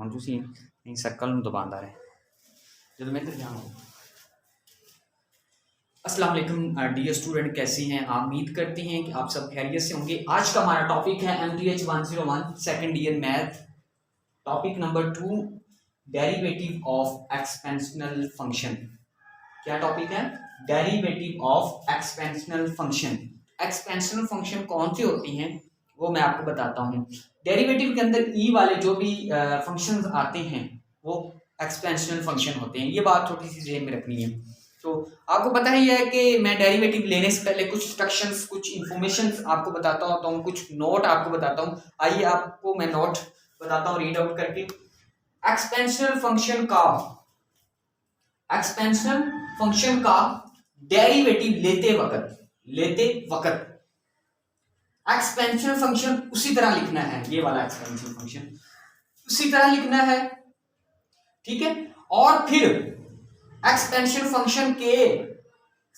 ਹੁਣ ਤੁਸੀਂ सर्कल ਨੂੰ दबांदा रहे ਜਦੋਂ मैं इधर जाऊँ। अस्सलाम वालेकुम डियर स्टूडेंट, कैसे हैं आप? उम्मीद करते हैं कि आप सब खैरियत से होंगे। आज का हमारा टॉपिक है MTH 101 second year math, topic number 2, derivative of exponential function. क्या टॉपिक है? Derivative of exponential function. Exponential function कौन से होती हैं वो मैं आपको बताता हूँ। डेरिवेटिव के अंदर ई वाले जो भी फंक्शंस आते हैं वो एक्सपेंशनल फंक्शन होते हैं। ये बात थोड़ी सी ज़हन में रखनी है। तो आपको पता ही है कि मैं डेरिवेटिव लेने से पहले कुछ इंस्ट्रक्शंस, कुछ इन्फॉर्मेशन आपको बताता होता हूँ, कुछ नोट आपको बताता हूँ। आइए आपको मैं नोट बताता हूँ रीड आउट करके। एक्सपेंशनल फंक्शन का डेरिवेटिव लेते वक्त एक्सपेंशनल फंक्शन उसी तरह लिखना है। ये वाला एक्सपेंशनल फंक्शन उसी तरह लिखना है, ठीक है। और फिर एक्सपेंशन फंक्शन के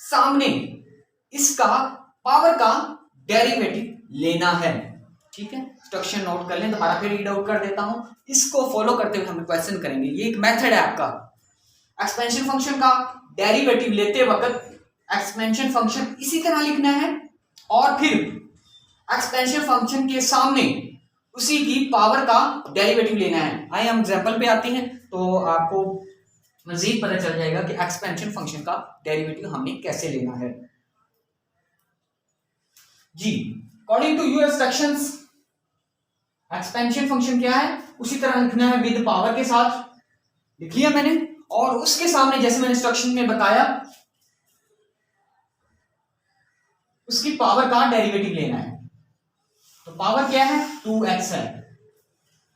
सामने इसका पावर का डेरिवेटिव लेना है, ठीक है। इंस्ट्रक्शन नोट कर लें, दोबारा फिर रीड आउट कर देता हूं। इसको फॉलो करते हुए हम क्वेश्चन करेंगे। ये एक मेथड है आपका। एक्सपेंशन फंक्शन का डेरिवेटिव लेते वक्त एक्सपेंशन फंक्शन इसी तरह लिखना है और फिर एक्सपेंशन फंक्शन के सामने उसी की पावर का डेरिवेटिव लेना है। आइए हम एग्जांपल पे आते हैं तो आपको मजीद पता चल जाएगा कि एक्सपेंशन फंक्शन का डेरिवेटिव हमने कैसे लेना है। जी, according to your instructions exponential function क्या है? उसी तरह लिखना है विद पावर के साथ। लिख लिया मैंने, और उसके सामने जैसे मैंने इंस्ट्रक्शन में बताया उसकी पावर का डेरिवेटिव लेना है। तो पावर क्या है? 2x है।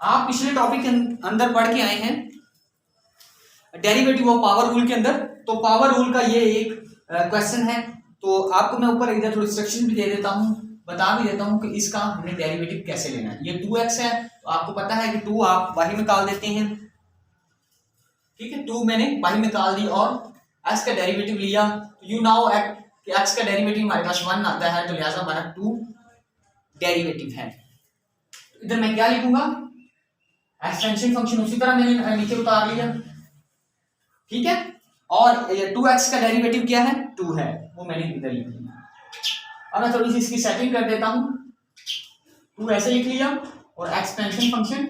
आप पिछले टॉपिक के अंदर पढ़ के आए हैं डेरिवेटिव ऑफ पावर रूल के अंदर। तो पावर रूल का ये एक क्वेश्चन है। तो आपको मैं ऊपर इधर थोड़ी इंस्ट्रक्शन भी दे देता हूं, बता भी देता हूं कि इसका हमने डेरिवेटिव कैसे लेना है। ये 2x है, तो आपको पता है कि 2 आप बाहर निकाल देते हैं, ठीक है। 2 मैंने बाहर निकाल दी और x का डेरिवेटिव लिया। यू नाउ x का डेरिवेटिव हमारे पास 1 आता है, तो लिहाजा हमारा 2 डेरिवेटिव है। इधर मैं क्या लिखूंगा? एक्सपेंशन फंक्शन उसी तरह मैंने नीचे उतार लिया, ठीक है। और 2x का डेरिवेटिव क्या है? 2 है, वो मैंने इधर लिख लिया। अब मैं थोड़ी सी इसकी सेटिंग कर देता हूं। 2 ऐसे लिख लिया और एक्सपेंशन फंक्शन,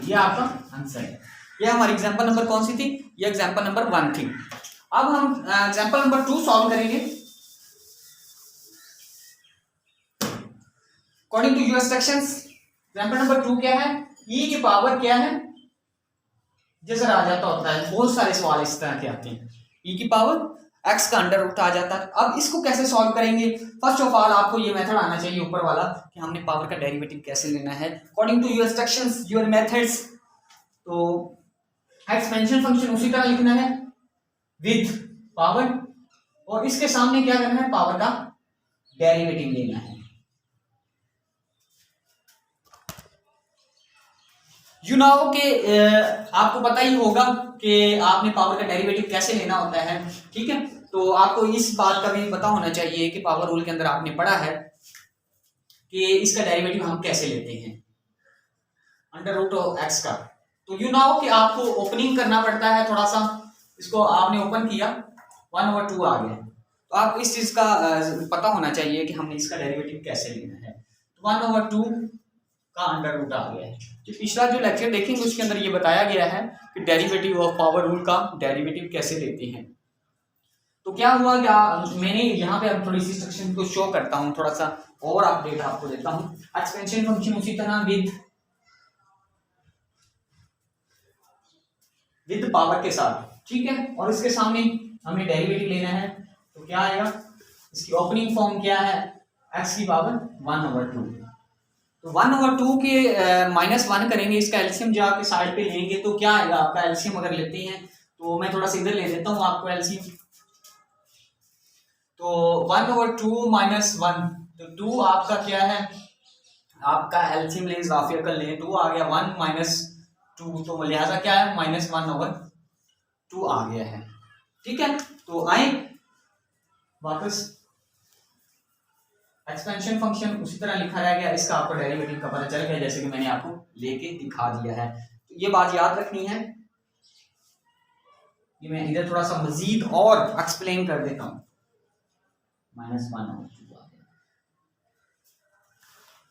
ये आपका आंसर है। ये हमारी एग्जांपल नंबर कौन सी थी? ये एग्जांपल नंबर 1 थी। अब हम एग्जांपल नंबर 2 सॉल्व करेंगे। According to your instructions example number 2 क्या है? e की पावर क्या है? जैसे आ जाता होता है, बहुत सारे सवाल इस तरह के आते हैं। e की पावर x का अंडर रूट आ जाता है। अब इसको कैसे सॉल्व करेंगे? फर्स्ट ऑफ ऑल आपको ये मेथड आना चाहिए ऊपर वाला कि हमने पावर का डेरिवेटिव कैसे लेना है according to your instructions, your methods. तो एक्सपेंशन फंक्शन उसी तरह लिखना है विद पावर, और इसके सामने क्या करना है? पावर का डेरिवेटिव लेना है। यू नाउ के आपको पता ही होगा कि आपने पावर का डेरिवेटिव कैसे लेना होता है, ठीक है। तो आपको इस बात का भी पता होना चाहिए कि पावर रूल के अंदर आपने पढ़ा है कि इसका डेरिवेटिव हम कैसे लेते हैं, अंडर रूट ऑफ एक्स का। तो यू नाउ कि आपको ओपनिंग करना पड़ता है थोड़ा सा। इसको आपने ओपन किया, 1/2 आ गया। तो आपको इस चीज का पता होना चाहिए कि हमने इसका डेरिवेटिव कैसे लेना है। तो 1/2 का अंडर रूट आ गया है। जो पिछला जो लेक्चर देखेंगे उसके अंदर ये बताया गया है कि डेरिवेटिव ऑफ पावर रूल का डेरिवेटिव कैसे लेते हैं। तो क्या हुआ, क्या मैंने यहाँ पे अब थोड़ी सी इंस्ट्रक्शन को शो करता हूँ, थोड़ा सा और अपडेट आपको देता हूँ। एक्सपेंशन फंक्शन उसी तरह विद पावर के साथ, ठीक है। और इसके सामने हमें डेरिवेटिव लेना है। तो क्या आएगा? इसकी ओपनिंग फॉर्म क्या है? x की पावर 1/2। तो 1/2 के -1 करेंगे, इसका एलसीएम जाके साइड पे लेंगे तो क्या आएगा आपका? एलसीएम अगर लेते हैं तो मैं थोड़ा सा इधर ले लेता हूँ आपको एलसीएम। तो 1/2 -1, तो 2 आपका क्या है? आपका एलसीएम ले, इजाफिया कर लें, 2 आ गया, 1 - 2, तो लिहाजा क्या है? -1/2 आ गया है, ठीक है। तो आए वापस एक्सपेंशन फंक्शन उसी तरह लिखा रह गया, इसका आपको डेरिवेटिव का पता चल गया जैसे कि मैंने आपको लेके दिखा दिया है। तो ये बात याद रखनी है। ये मैं इधर थोड़ा सा मजीद और एक्सप्लेन कर देता हूं। -1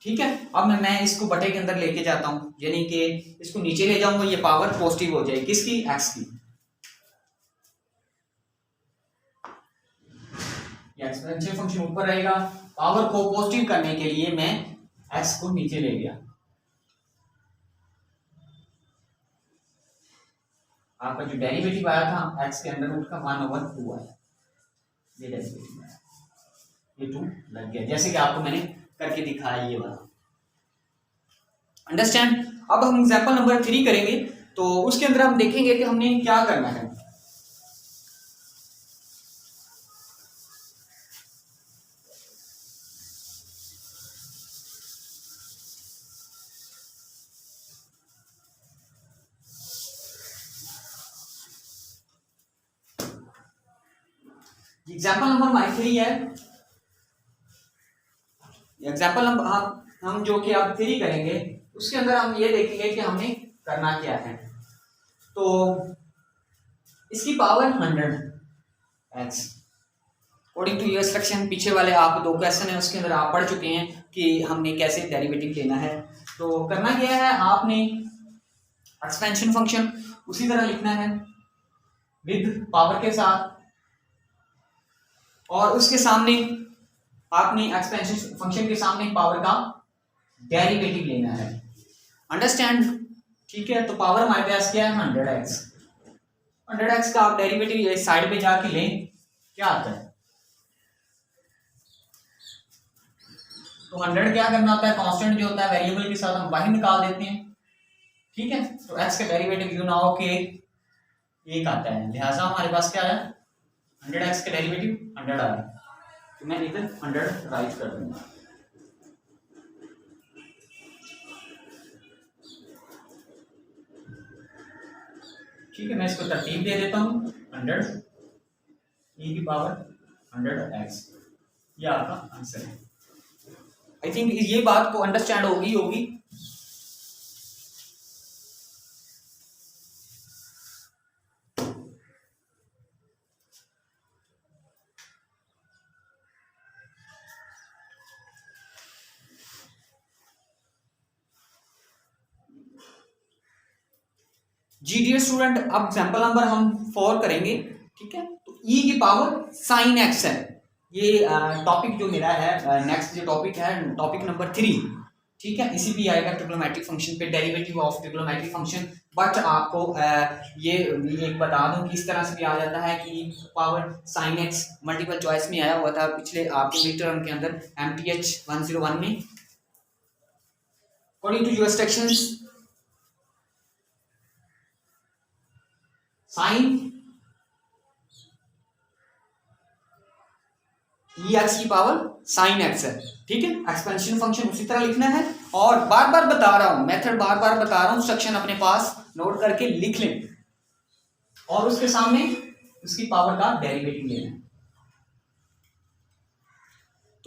ठीक है। अब मैं इसको बटे के अंदर लेके जाता हूं, यानी कि इसको नीचे ले जाऊंगा, ये पावर पॉजिटिव हो जाएगी किसकी, एक्स की। ये एक्सपेंशन फंक्शन ऊपर रहेगा, पावर को पॉजिटिव करने के लिए मैं एक्स को नीचे ले गया। आपका जो डेरिवेटिव आया था एक्स के अंडर रूट का 1/2 आया, ये डेरिवेटिव आया, ये 2 लग गया जैसे कि आपको मैंने करके दिखाया ये वाला। अंडरस्टैंड। अब हम एग्जांपल नंबर 3 करेंगे, तो उसके अंदर हम देखेंगे कि हमने क्या करना है। एग्जाम्पल नंबर हमारी 3 है। एग्जाम्पल हम जो कि अब 3 करेंगे उसके अंदर हम ये देखेंगे कि हमने करना क्या है। तो इसकी power 100x according to your instruction, पीछे वाले आप 2 क्वेश्चन है उसके अंदर आप पढ़ चुके हैं कि हमने कैसे डेरिवेटिव लेना है। तो करना क्या है, आपने एक्सपेंशन फंक्शन उसी तरह लिखना है विद पावर के साथ, और उसके सामने आपने एक्सपेंशन फंक्शन के सामने पावर का डेरिवेटिव लेना है। अंडरस्टैंड। ठीक है। तो पावर हमारे पास क्या है, 100x। 100x का आप डेरिवेटिव साइड पे जाके लें, क्या आता है। तो 100 क्या करना होता है, कांस्टेंट जो होता है वेरिएबल के साथ हम बाहर निकाल देते हैं। ठीक है। तो x का डेरिवेटिव यू नाउ के 1 आता है, लिहाजा हमारे पास क्या है, 100x का डेरिवेटिव 100 आ रहा है। तो मैं इधर 100 राइट कर दूंगा। ठीक है। मैं इसको तरतीब दे देता हूँ, 100 e की पावर 100x, ये आपका आंसर है। आई थिंक ये बात को अंडरस्टैंड होगी। जी डियर स्टूडेंट, अब एग्जाम्पल नंबर हम 4 करेंगे। ठीक है। तो e की पावर sin x है, ये टॉपिक जो मेरा है, नेक्स्ट जो टॉपिक है टॉपिक नंबर 3। ठीक है। इसी भी आएगा ट्रिग्नोमेट्रिक फंक्शन पे, derivative of trigonometric function. But आपको ये एक बता दूं कि इस तरह से भी आ जाता है कि power sin x multiple choice में आया हुआ था पिछले आपके मिड टर्म के अंदर MTH 101 में। According to your instructions, sine x की पावर साइन एक्स है। ठीक है। एक्सपेंशन फंक्शन उसी तरह लिखना है, और बार बार बता रहा हूं, मेथड बार बार बता रहा हूं, इंस्ट्रक्शन अपने पास नोट करके लिख लें, और उसके सामने उसकी पावर का डेरिवेटिव लेना है।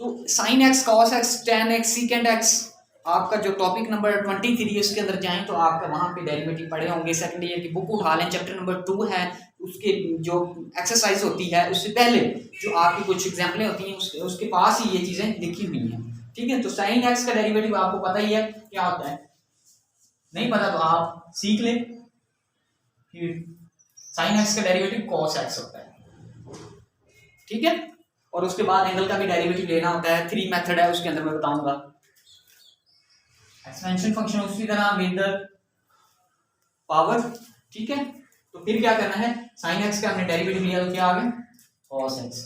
तो sine x, cos x, ten x, सीकेंड x, आपका जो टॉपिक नंबर 23 है उसके अंदर जाएं तो आपका वहां पे डेरिवेटिव पढ़े होंगे। सेकंड ईयर की बुक उठा लें, चैप्टर नंबर 2 है, उसके जो एक्सरसाइज होती है उससे पहले जो आपकी कुछ एग्जाम्पलें होती हैं उसके पास ही ये चीजें लिखी हुई हैं। ठीक है। तो साइन एक्स का डेरिवेटिव आपको पता ही है क्या होता है, नहीं पता तो आप सीख लें कि साइन एक्स का डेरिवेटिव कॉस एक्स होता है। ठीक है। और उसके बाद एंगल का भी डेरिवेटिव लेना होता है, 3 मेथड है उसके अंदर मैं बताऊंगा। एक्सपेंशन फंक्शन उसी तरह विद पावर। ठीक है। तो फिर क्या करना है, साइन एक्स का हमने डेरिवेटिव लिया तो क्या आ गया, कॉस एक्स,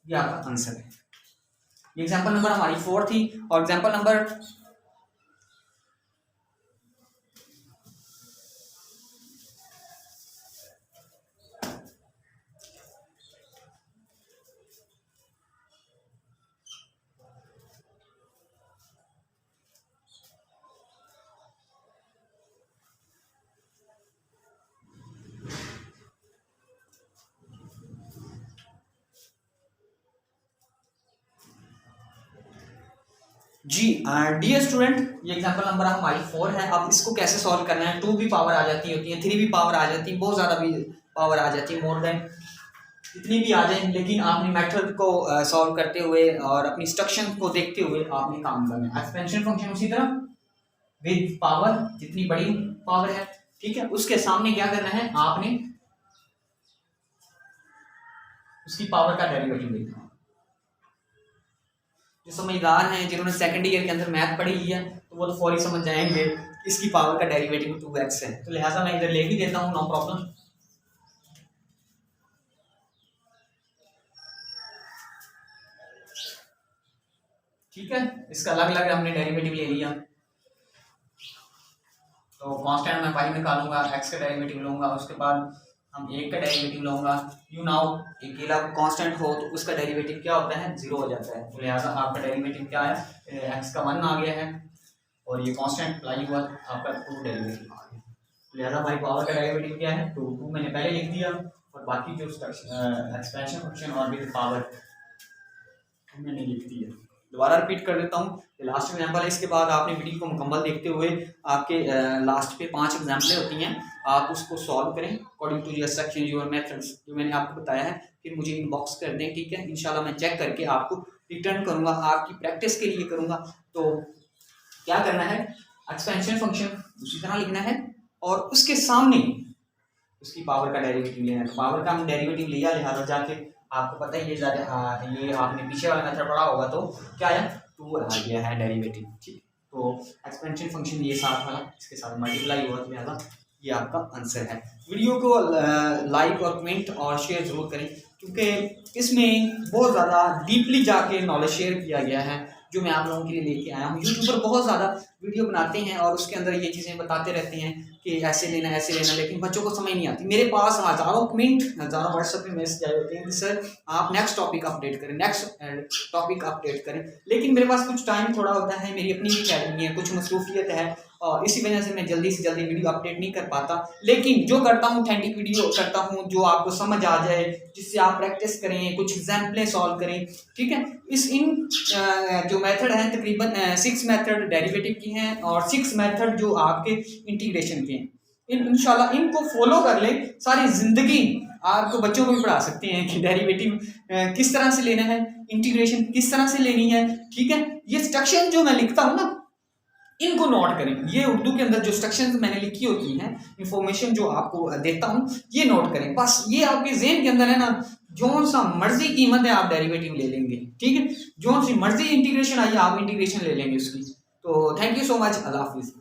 ये आपका आंसर है। ये एग्जांपल नंबर हमारी 4 थी, और एग्जांपल नंबर जी डियर स्टूडेंट, ये एग्जांपल नंबर हमारी 4 है। अब इसको कैसे सॉल्व करना है? 2 भी पावर आ जाती होती है, 3 भी पावर आ जाती है, बहुत ज़्यादा भी पावर आ जाती है, मोर देन इतनी भी आ जाए, लेकिन आपने मेथड को सॉल्व करते हुए और अपनी इंस्ट्रक्शन को देखते हुए आपने काम करना है। एक्सपेंशन फंक्शन उसी तरह विद पावर, जितनी बड़ी पावर है, ठीक है, उसके सामने क्या करना है, आपने उसकी पावर का डेरिवेटिव लिखना है। जो समझदार हैं, जिन्होंने सेकंड ईयर के अंदर मैथ पढ़ी है, तो वो तो फौरी समझ जाएंगे इसकी पावर का डेरिवेटिव 2x है, तो लिहाजा मैं इधर लिख भी देता हूँ, नो प्रॉब्लम। ठीक है, इसका अलग अलग हमने डेरिवेटिव ले लिया। तो कांस्टेंट मैं पाई निकालूंगा, x का डेरिवेटिव लूंगा, उसके बाद हम 1 का डेरिवेटिव लूंगा। यू नाउ अकेला कांस्टेंट हो तो उसका डेरिवेटिव क्या होता है, 0 हो जाता है, तो लिहाजा आपका डेरिवेटिव क्या है, x का 1 आ गया है, और ये कांस्टेंट अप्लाई हुआ, आपका 2 डेरिवेटिव आ गया। तो लिहाजा हमारी पावर का डेरिवेटिव क्या है, 2 मैंने पहले लिख दिया, और बाकी जो एक्सपेंशन फंक्शन और विद पावर मैंने लिख दिया। दोबारा रिपीट कर देता हूँ, लास्ट एग्जाम्पल है, इसके बाद आपने वीडियो को मुकम्मल देखते हुए आपके लास्ट पे 5 एग्जाम्पलें होती हैं, आप उसको सॉल्व करें according to your section, your methods जो मैंने आपको बताया है, फिर मुझे इनबॉक्स कर दें, ठीक है। इंशाल्लाह मैं चेक करके आपको रिटर्न करूँगा, आपकी प्रैक्टिस के लिए करूँगा। तो क्या करना है, एक्सपेंशन फंक्शन उसी तरह लिखना है, और उसके सामने उसकी पावर का डेरिवेटिव लेना है। पावर का हम डेरिवेटिव लिया, लिहाजा जाके आपको पता ही है, ये आपने पीछे वाला मेथड पढ़ा होगा, तो क्या है, 2 आ गया है डेरिवेटिव, ठीक। तो एक्सपेंशन फंक्शन ये साथ वाला इसके साथ मल्टीप्लाई हुआ, तो लिहाजा ये आपका आंसर है। वीडियो को लाइक और कमेंट और शेयर जरूर करें, क्योंकि इसमें बहुत ज़्यादा डीपली जाके नॉलेज शेयर किया गया है, जो मैं आप लोगों के लिए लेके आया हूँ। यूट्यूबर बहुत ज़्यादा वीडियो बनाते हैं और उसके अंदर ये चीज़ें बताते रहते हैं कि ऐसे लेना, लेकिन बच्चों को समझ नहीं आती। मेरे पास हज़ारों कमेंट, हज़ारों व्हाट्सएप में मैसेज आए होते हैं कि सर आप नेक्स्ट टॉपिक अपडेट करें, नेक्स्ट टॉपिक अपडेट करें, लेकिन मेरे पास कुछ टाइम थोड़ा होता है, मेरी अपनी भी अकेडमी है, कुछ मसरूफियत है, और इसी वजह से मैं जल्दी से जल्दी वीडियो अपडेट नहीं कर पाता। लेकिन जो करता हूँ ऑथेंटिक वीडियो करता हूँ, जो आपको समझ आ जाए, जिससे आप प्रैक्टिस करें, कुछ एग्जाम्पलें सॉल्व करें, ठीक है। इन जो मेथड हैं तकरीबन 6 मेथड डेरिवेटिव की हैं, और 6 मेथड जो आपके इंटीग्रेशन के हैं। इंशाल्लाह इनको फॉलो कर ले, सारी जिंदगी आपको बच्चों को भी पढ़ा सकते हैं कि डेरिवेटिव किस तरह से लेना है, इंटीग्रेशन किस तरह से लेनी है, ठीक है। ये इंस्ट्रक्शन जो मैं लिखता हूँ ना, इनको नोट करें। ये उर्दू के अंदर जो इंस्ट्रक्शंस मैंने लिखी होती हैं, इंफॉर्मेशन जो आपको देता हूँ, ये नोट करें। बस ये आपके ज़हन के अंदर है ना, जो सा मर्जी कीमत है आप डेरिवेटिव ले लेंगे, ठीक है। जो सी मर्जी इंटीग्रेशन आई आप इंटीग्रेशन ले लेंगे उसकी। तो थैंक यू सो मच, अल्लाह हाफिज़।